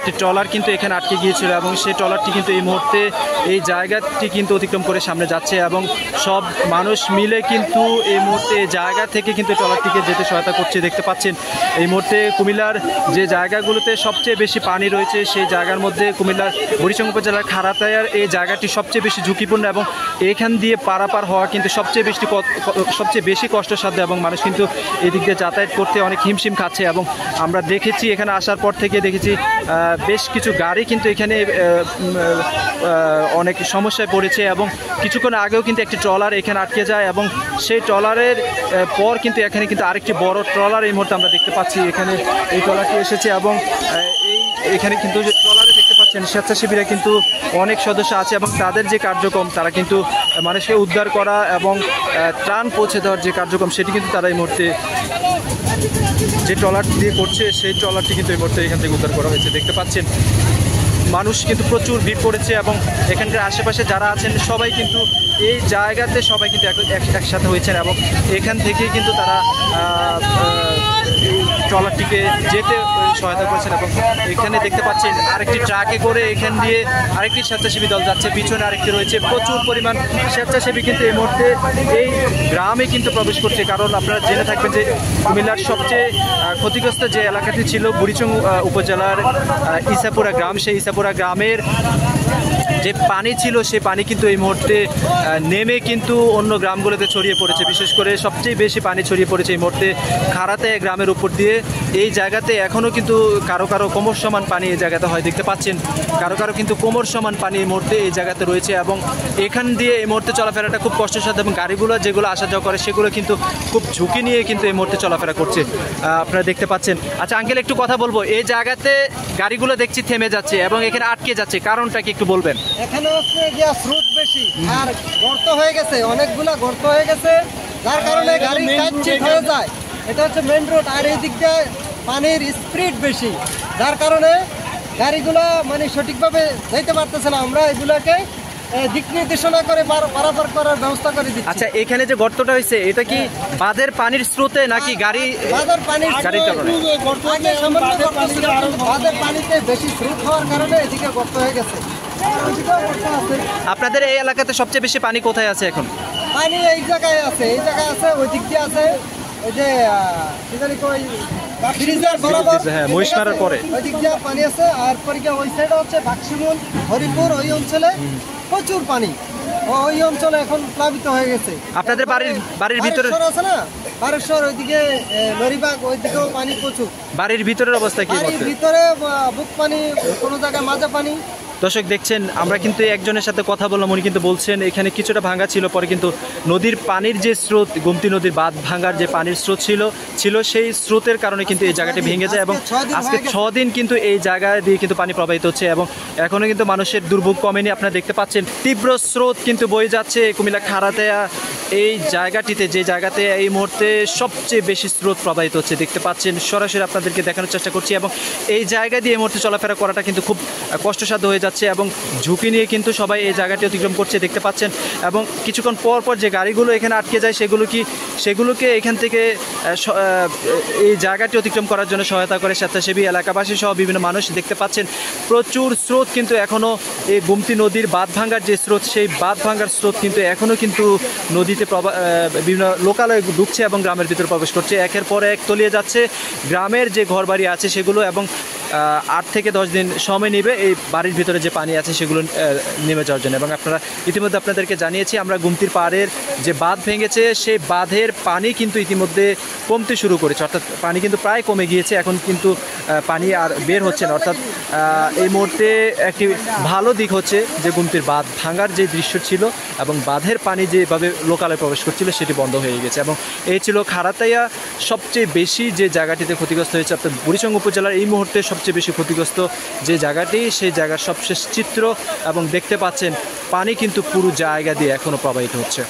একটি ট্রলার কিন্তু এখানে আটকে গিয়েছিল এবং সেই ট্রলারটি কিন্তু এই মুহূর্তে এই জায়গাটি কিন্তু অতিক্রম করে সামনে যাচ্ছে এবং সব মানুষ মিলে কিন্তু এই মুহূর্তে জায়গা থেকে কিন্তু ট্রলারটিকে যেতে সহায়তা করছে। দেখতে পাচ্ছেন এই মুহূর্তে কুমিল্লার যে জায়গাগুলোতে সবচেয়ে বেশি পানি রয়েছে সেই জায়গার মধ্যে কুমিল্লার বুড়িচং উপজেলার খারাতায়ার এই জায়গাটি সবচেয়ে বেশি ঝুঁকিপূর্ণ এবং এখান দিয়ে পারাপার হওয়া কিন্তু সবচেয়ে বেশি কষ্টসাধ্য এবং মানুষ কিন্তু এদিক দিয়ে যাতায়াত করতে অনেক হিমশিম খাচ্ছে। এবং আমরা দেখেছি এখানে আসার পর থেকে দেখেছি বেশ কিছু গাড়ি কিন্তু এখানে অনেক সমস্যায় পড়েছে এবং কিছুক্ষণ আগেও কিন্তু একটি ট্রলার এখানে আটকে যায় এবং সেই ট্রলারের পর কিন্তু এখানে কিন্তু আরেকটি বড় ট্রলার এই মুহূর্তে আমরা দেখতে পাচ্ছি এখানে এই ট্রলারটি এসেছে এবং এখানে কিন্তু ট্রলারে দেখতে পাচ্ছেন স্বেচ্ছাসেবীরা কিন্তু অনেক সদস্য আছে এবং তাদের যে কার্যক্রম তারা কিন্তু মানুষকে উদ্ধার করা এবং ত্রাণ পৌঁছে দেওয়ার যে কার্যক্রম সেটি কিন্তু তারা এই মুহূর্তে যে ট্রলার দিয়ে করছে সেই ট্রলারটি কিন্তু এই মুহূর্তে এখান থেকে উদ্ধার করা হয়েছে। দেখতে পাচ্ছেন মানুষ কিন্তু প্রচুর ভিড় পড়েছে এবং এখানকার আশেপাশে যারা আছেন সবাই কিন্তু এই জায়গাতে সবাই কিন্তু একসাথে হয়েছেন এবং এখান থেকেই কিন্তু তারা ট্রলারটিকে যেতে সহায়তা করেছেন। এবং এখানে দেখতে পাচ্ছেন আরেকটি ট্রাকে করে এখান দিয়ে আরেকটি স্বেচ্ছাসেবী দল যাচ্ছে, পিছনে আরেকটি রয়েছে। প্রচুর পরিমাণ স্বেচ্ছাসেবী কিন্তু এই মুহূর্তে এই গ্রামে কিন্তু প্রবেশ করছে, কারণ আপনারা জেনে থাকবেন যে কুমিল্লার সবচেয়ে ক্ষতিগ্রস্ত যে এলাকাটি ছিল বুড়িচং উপজেলার ইসাপুরা গ্রাম, সেই ইসাপুরা গ্রামের যে পানি ছিল সেই পানি কিন্তু এই মুহূর্তে নেমে কিন্তু অন্য গ্রামগুলোতে ছড়িয়ে পড়েছে। বিশেষ করে সবচেয়ে বেশি পানি ছড়িয়ে পড়েছে এই মুহূর্তে খারাতায়া গ্রামের উপর দিয়ে। এই জায়গাতে এখনও কিন্তু কারো কারো কোমর সমান পানি এই জায়গাতে হয়, দেখতে পাচ্ছেন কারো কারো কিন্তু কোমর সমান পানি এই মুহূর্তে এই জায়গাতে রয়েছে এবং এখান দিয়ে এই মুহূর্তে চলাফেরাটা খুব কষ্টসাধ্য এবং গাড়িগুলো যেগুলো আসা যাওয়া করে সেগুলো কিন্তু খুব ঝুঁকি নিয়ে কিন্তু এই মুহূর্তে চলাফেরা করছে, আপনারা দেখতে পাচ্ছেন। আচ্ছা আঙ্কেল, একটু কথা বলবো, এই জায়গাতে গাড়িগুলো দেখছি থেমে যাচ্ছে এবং এখানে আটকে যাচ্ছে, কারণটা কি একটু বলবেন? এখানে হচ্ছে যে স্রোত বেশি আর গর্ত হয়ে গেছে, অনেকগুলা গর্ত হয়ে গেছে, যার কারণে গাড়ি কাটছে হয়ে যায়। এটা হচ্ছে মেন রোড আর এই দিকটা পানির স্পিড বেশি, যার কারণে গাড়িগুলো মানে সঠিকভাবে যাইতে পারতেছে না। আমরা এগুলাকে দিক নির্দেশনা করে পারাপার করার ব্যবস্থা করে দিচ্ছি। আচ্ছা, এখানে যে গর্তটা হয়েছে এটা কি বাঁধের পানির স্রোতে নাকি গাড়ি বাঁধের পানির গাড়ির কারণে? বাঁধের পানিতে বেশি স্রোত হওয়ার কারণে এদিকে গর্ত হয়ে গেছে। আপনাদের এই এলাকাতে সবচেয়ে বেশি পানি কোথায় আছে এখন? পানি এই জায়গায় আছে, এই জায়গায় আছে, ওই দিক দিয়ে আছে, ওই যে মহিষমারার পরে ওই দিক দিয়ে পানি আছে। আর পরে ওই সাইডে হচ্ছে বাক্সিমুল, হরিপুর, ওই অঞ্চলে প্রচুর পানি, ওই অঞ্চলে এখন প্লাবিত হয়ে গেছে। আপনাদের বাড়ির ভিতরে আছে না, বারেশ্বর ওইদিকে লরিবাগ, ওইদিকেও পানি প্রচুর। বাড়ির ভিতরের অবস্থা কি? বাড়ির ভিতরে বুক পানি, কোনো জায়গায় মাজা পানি। দর্শক দেখছেন, আমরা কিন্তু একজনের সাথে কথা বললাম, উনি কিন্তু বলছেন এখানে কিছুটা ভাঙা ছিল, পরে কিন্তু নদীর পানির যে স্রোত, গোমতী নদীর বাঁধ ভাঙার যে পানির স্রোত ছিল সেই স্রোতের কারণে কিন্তু এই জায়গাটি ভেঙে যায় এবং আজকে 6 দিন কিন্তু এই জায়গা দিয়ে কিন্তু পানি প্রবাহিত হচ্ছে এবং এখনও কিন্তু মানুষের দুর্ভোগ কমেনি। আপনারা দেখতে পাচ্ছেন তীব্র স্রোত কিন্তু বয়ে যাচ্ছে কুমিল্লা খারাতায়া এই জায়গাটিতে, যে জায়গাতে এই মুহূর্তে সবচেয়ে বেশি স্রোত প্রবাহিত হচ্ছে। দেখতে পাচ্ছেন, সরাসরি আপনাদেরকে দেখানোর চেষ্টা করছি এবং এই জায়গা দিয়ে এই মুহূর্তে চলাফেরা করাটা কিন্তু খুব কষ্টসাধ্য হয়ে যাচ্ছে এবং ঝুঁকি নিয়ে কিন্তু সবাই এই জায়গাটি অতিক্রম করছে, দেখতে পাচ্ছেন। এবং কিছুক্ষণ পর পর যে গাড়িগুলো এখানে আটকে যায় সেগুলোকে এখান থেকে এই জায়গাটি অতিক্রম করার জন্য সহায়তা করে স্বেচ্ছাসেবী, এলাকাবাসী সহ বিভিন্ন মানুষ। দেখতে পাচ্ছেন প্রচুর স্রোত কিন্তু এখনও এই গোমতী নদীর বাঁধ ভাঙ্গার যে স্রোত, সেই বাঁধ ভাঙ্গার স্রোত কিন্তু এখনও কিন্তু নদীতে বিভিন্ন লোকালয়ে ঢুকছে এবং গ্রামের ভিতরে প্রবেশ করছে। একের পর এক তলিয়ে যাচ্ছে গ্রামের যে ঘরবাড়ি আছে সেগুলো এবং 8 থেকে 10 দিন সময় নেবে এই বাড়ির ভিতরে যে পানি আছে সেগুলো নেমে যাওয়ার জন্য। এবং আপনারা ইতিমধ্যে আপনাদেরকে জানিয়েছি আমরা গুমতির পাড়ের যে বাঁধ ভেঙেছে সেই বাঁধের পানি কিন্তু ইতিমধ্যে কমতে শুরু করেছে, অর্থাৎ পানি কিন্তু প্রায় কমে গিয়েছে, এখন কিন্তু পানি আর বের হচ্ছে না। অর্থাৎ এই মুহূর্তে একটি ভালো দিক হচ্ছে যে গুমতির বাঁধ ভাঙার যে দৃশ্য ছিল এবং বাঁধের পানি যেভাবে লোকালয়ে প্রবেশ করছিল সেটি বন্ধ হয়ে গেছে। এবং এই ছিল খারাতায়া সবচেয়ে বেশি যে জায়গাটিতে ক্ষতিগ্রস্ত হয়েছে, অর্থাৎ বুড়িচং উপজেলার এই মুহূর্তে সবচেয়ে বেশি ক্ষতিগ্রস্ত যে জায়গাটি, সেই জায়গার সবশেষ চিত্র। এবং দেখতে পাচ্ছেন পানি কিন্তু পুরো জায়গা দিয়ে এখনও প্রবাহিত হচ্ছে।